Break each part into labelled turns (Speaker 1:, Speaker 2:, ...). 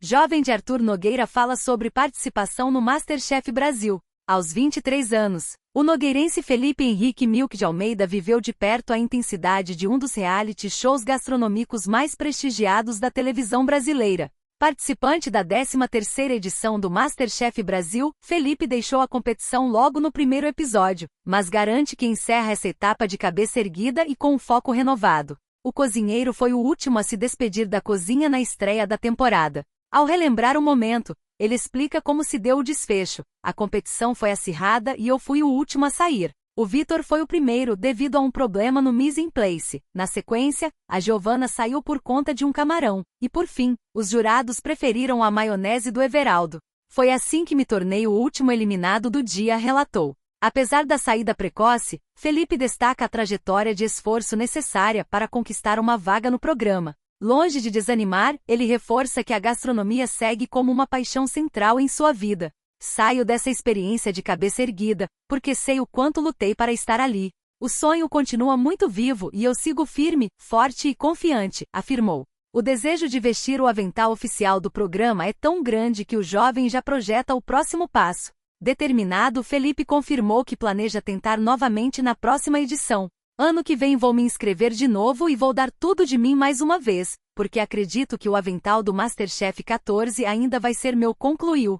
Speaker 1: Jovem de Arthur Nogueira fala sobre participação no MasterChef Brasil. Aos 23 anos, o nogueirense Felipe Henrique Milk de Almeida viveu de perto a intensidade de um dos reality shows gastronômicos mais prestigiados da televisão brasileira. Participante da 13ª edição do MasterChef Brasil, Felipe deixou a competição logo no primeiro episódio, mas garante que encerra essa etapa de cabeça erguida e com um foco renovado. O cozinheiro foi o último a se despedir da cozinha na estreia da temporada. Ao relembrar o momento, ele explica como se deu o desfecho. A competição foi acirrada e eu fui o último a sair. O Vitor foi o primeiro devido a um problema no mise en place. Na sequência, a Giovana saiu por conta de um camarão. E por fim, os jurados preferiram a maionese do Everaldo. Foi assim que me tornei o último eliminado do dia, relatou. Apesar da saída precoce, Felipe destaca a trajetória de esforço necessária para conquistar uma vaga no programa. Longe de desanimar, ele reforça que a gastronomia segue como uma paixão central em sua vida. Saio dessa experiência de cabeça erguida, porque sei o quanto lutei para estar ali. O sonho continua muito vivo e eu sigo firme, forte e confiante, afirmou. O desejo de vestir o avental oficial do programa é tão grande que o jovem já projeta o próximo passo. Determinado, Felipe confirmou que planeja tentar novamente na próxima edição. Ano que vem vou me inscrever de novo e vou dar tudo de mim mais uma vez, porque acredito que o avental do MasterChef 14 ainda vai ser meu, concluiu.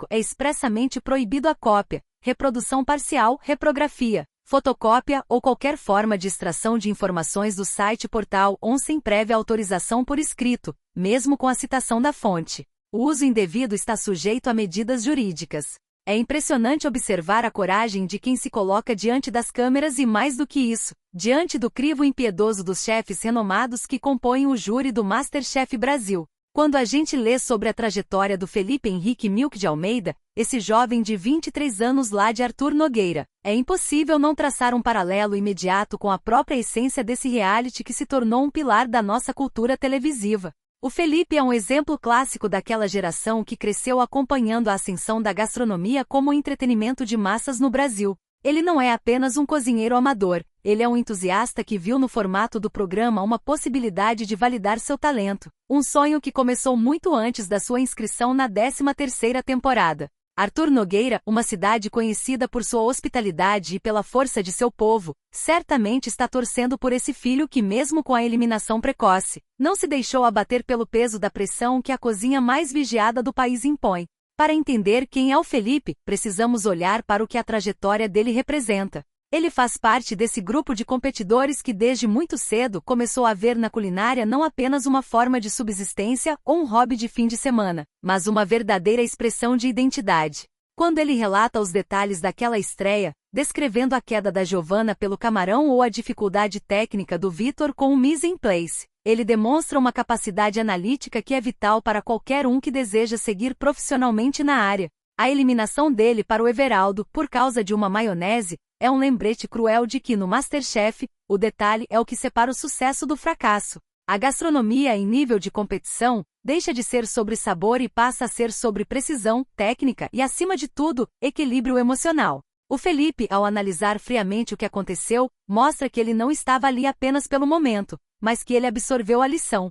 Speaker 1: É expressamente proibido a cópia, reprodução parcial, reprografia, fotocópia ou qualquer forma de extração de informações do site portal sem prévia autorização por escrito, mesmo com a citação da fonte. O uso indevido está sujeito a medidas jurídicas. É impressionante observar a coragem de quem se coloca diante das câmeras e, mais do que isso, diante do crivo impiedoso dos chefes renomados que compõem o júri do MasterChef Brasil. Quando a gente lê sobre a trajetória do Felipe Henrique Milk de Almeida, esse jovem de 23 anos lá de Arthur Nogueira, é impossível não traçar um paralelo imediato com a própria essência desse reality que se tornou um pilar da nossa cultura televisiva. O Felipe é um exemplo clássico daquela geração que cresceu acompanhando a ascensão da gastronomia como entretenimento de massas no Brasil. Ele não é apenas um cozinheiro amador, ele é um entusiasta que viu no formato do programa uma possibilidade de validar seu talento, um sonho que começou muito antes da sua inscrição na 13ª temporada. Arthur Nogueira, uma cidade conhecida por sua hospitalidade e pela força de seu povo, certamente está torcendo por esse filho que, mesmo com a eliminação precoce, não se deixou abater pelo peso da pressão que a cozinha mais vigiada do país impõe. Para entender quem é o Felipe, precisamos olhar para o que a trajetória dele representa. Ele faz parte desse grupo de competidores que desde muito cedo começou a ver na culinária não apenas uma forma de subsistência ou um hobby de fim de semana, mas uma verdadeira expressão de identidade. Quando ele relata os detalhes daquela estreia, descrevendo a queda da Giovana pelo camarão ou a dificuldade técnica do Vitor com o mise en place, ele demonstra uma capacidade analítica que é vital para qualquer um que deseja seguir profissionalmente na área. A eliminação dele para o Everaldo, por causa de uma maionese, é um lembrete cruel de que no MasterChef, o detalhe é o que separa o sucesso do fracasso. A gastronomia em nível de competição deixa de ser sobre sabor e passa a ser sobre precisão, técnica e, acima de tudo, equilíbrio emocional. O Felipe, ao analisar friamente o que aconteceu, mostra que ele não estava ali apenas pelo momento, mas que ele absorveu a lição.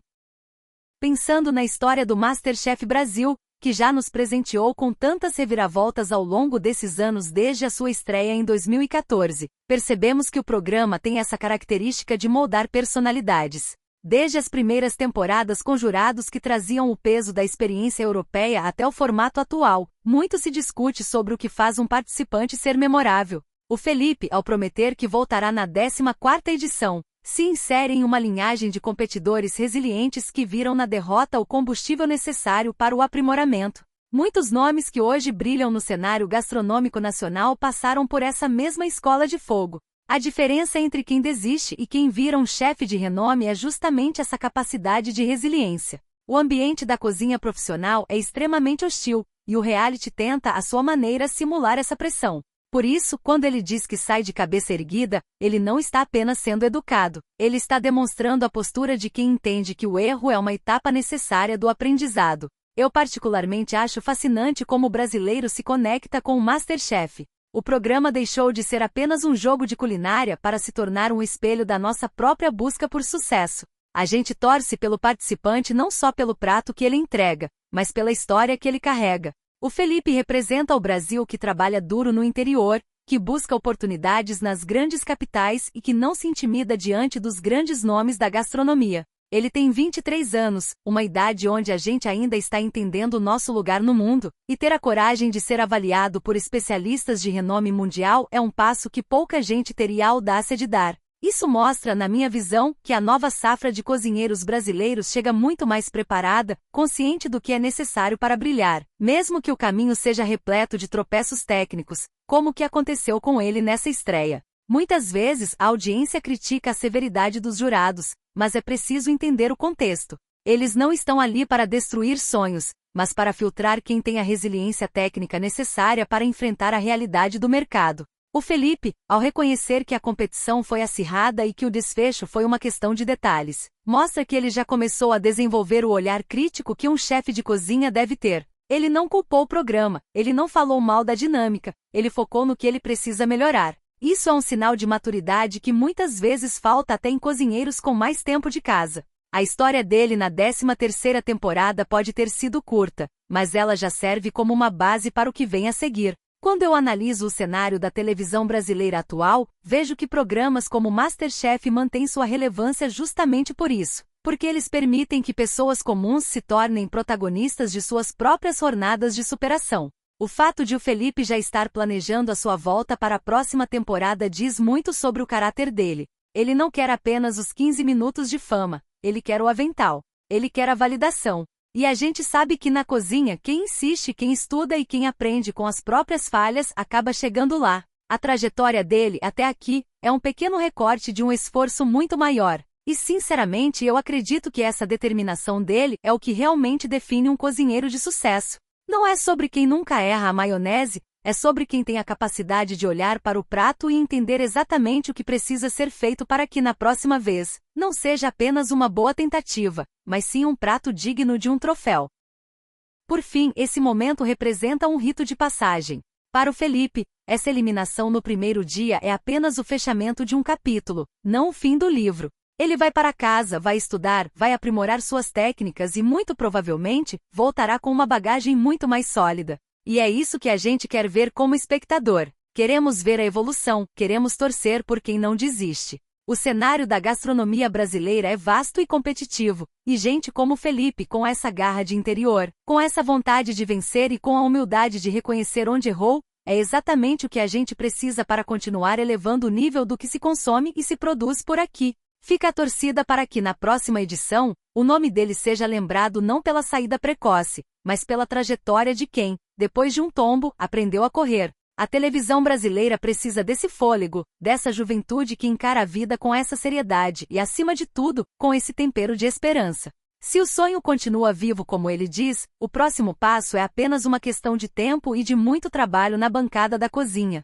Speaker 1: Pensando na história do MasterChef Brasil, que já nos presenteou com tantas reviravoltas ao longo desses anos desde a sua estreia em 2014, percebemos que o programa tem essa característica de moldar personalidades. Desde as primeiras temporadas com jurados que traziam o peso da experiência europeia até o formato atual, muito se discute sobre o que faz um participante ser memorável. O Felipe, ao prometer que voltará na 14ª edição, se insere em uma linhagem de competidores resilientes que viram na derrota o combustível necessário para o aprimoramento. Muitos nomes que hoje brilham no cenário gastronômico nacional passaram por essa mesma escola de fogo. A diferença entre quem desiste e quem vira um chefe de renome é justamente essa capacidade de resiliência. O ambiente da cozinha profissional é extremamente hostil, e o reality tenta, à sua maneira, simular essa pressão. Por isso, quando ele diz que sai de cabeça erguida, ele não está apenas sendo educado, ele está demonstrando a postura de quem entende que o erro é uma etapa necessária do aprendizado. Eu particularmente acho fascinante como o brasileiro se conecta com o MasterChef. O programa deixou de ser apenas um jogo de culinária para se tornar um espelho da nossa própria busca por sucesso. A gente torce pelo participante não só pelo prato que ele entrega, mas pela história que ele carrega. O Felipe representa o Brasil que trabalha duro no interior, que busca oportunidades nas grandes capitais e que não se intimida diante dos grandes nomes da gastronomia. Ele tem 23 anos, uma idade onde a gente ainda está entendendo o nosso lugar no mundo, e ter a coragem de ser avaliado por especialistas de renome mundial é um passo que pouca gente teria a audácia de dar. Isso mostra, na minha visão, que a nova safra de cozinheiros brasileiros chega muito mais preparada, consciente do que é necessário para brilhar, mesmo que o caminho seja repleto de tropeços técnicos, como o que aconteceu com ele nessa estreia. Muitas vezes, a audiência critica a severidade dos jurados, mas é preciso entender o contexto. Eles não estão ali para destruir sonhos, mas para filtrar quem tem a resiliência técnica necessária para enfrentar a realidade do mercado. O Felipe, ao reconhecer que a competição foi acirrada e que o desfecho foi uma questão de detalhes, mostra que ele já começou a desenvolver o olhar crítico que um chefe de cozinha deve ter. Ele não culpou o programa, ele não falou mal da dinâmica, ele focou no que ele precisa melhorar. Isso é um sinal de maturidade que muitas vezes falta até em cozinheiros com mais tempo de casa. A história dele na 13ª temporada pode ter sido curta, mas ela já serve como uma base para o que vem a seguir. Quando eu analiso o cenário da televisão brasileira atual, vejo que programas como MasterChef mantêm sua relevância justamente por isso, porque eles permitem que pessoas comuns se tornem protagonistas de suas próprias jornadas de superação. O fato de o Felipe já estar planejando a sua volta para a próxima temporada diz muito sobre o caráter dele. Ele não quer apenas os 15 minutos de fama, ele quer o avental. Ele quer a validação. E a gente sabe que na cozinha, quem insiste, quem estuda e quem aprende com as próprias falhas acaba chegando lá. A trajetória dele até aqui é um pequeno recorte de um esforço muito maior. E sinceramente eu acredito que essa determinação dele é o que realmente define um cozinheiro de sucesso. Não é sobre quem nunca erra a maionese, é sobre quem tem a capacidade de olhar para o prato e entender exatamente o que precisa ser feito para que na próxima vez, não seja apenas uma boa tentativa, mas sim um prato digno de um troféu. Por fim, esse momento representa um rito de passagem. Para o Felipe, essa eliminação no primeiro dia é apenas o fechamento de um capítulo, não o fim do livro. Ele vai para casa, vai estudar, vai aprimorar suas técnicas e, muito provavelmente, voltará com uma bagagem muito mais sólida. E é isso que a gente quer ver como espectador. Queremos ver a evolução, queremos torcer por quem não desiste. O cenário da gastronomia brasileira é vasto e competitivo, e gente como Felipe com essa garra de interior, com essa vontade de vencer e com a humildade de reconhecer onde errou, é exatamente o que a gente precisa para continuar elevando o nível do que se consome e se produz por aqui. Fica a torcida para que, na próxima edição, o nome dele seja lembrado não pela saída precoce, mas pela trajetória de quem, depois de um tombo, aprendeu a correr. A televisão brasileira precisa desse fôlego, dessa juventude que encara a vida com essa seriedade e, acima de tudo, com esse tempero de esperança. Se o sonho continua vivo como ele diz, o próximo passo é apenas uma questão de tempo e de muito trabalho na bancada da cozinha.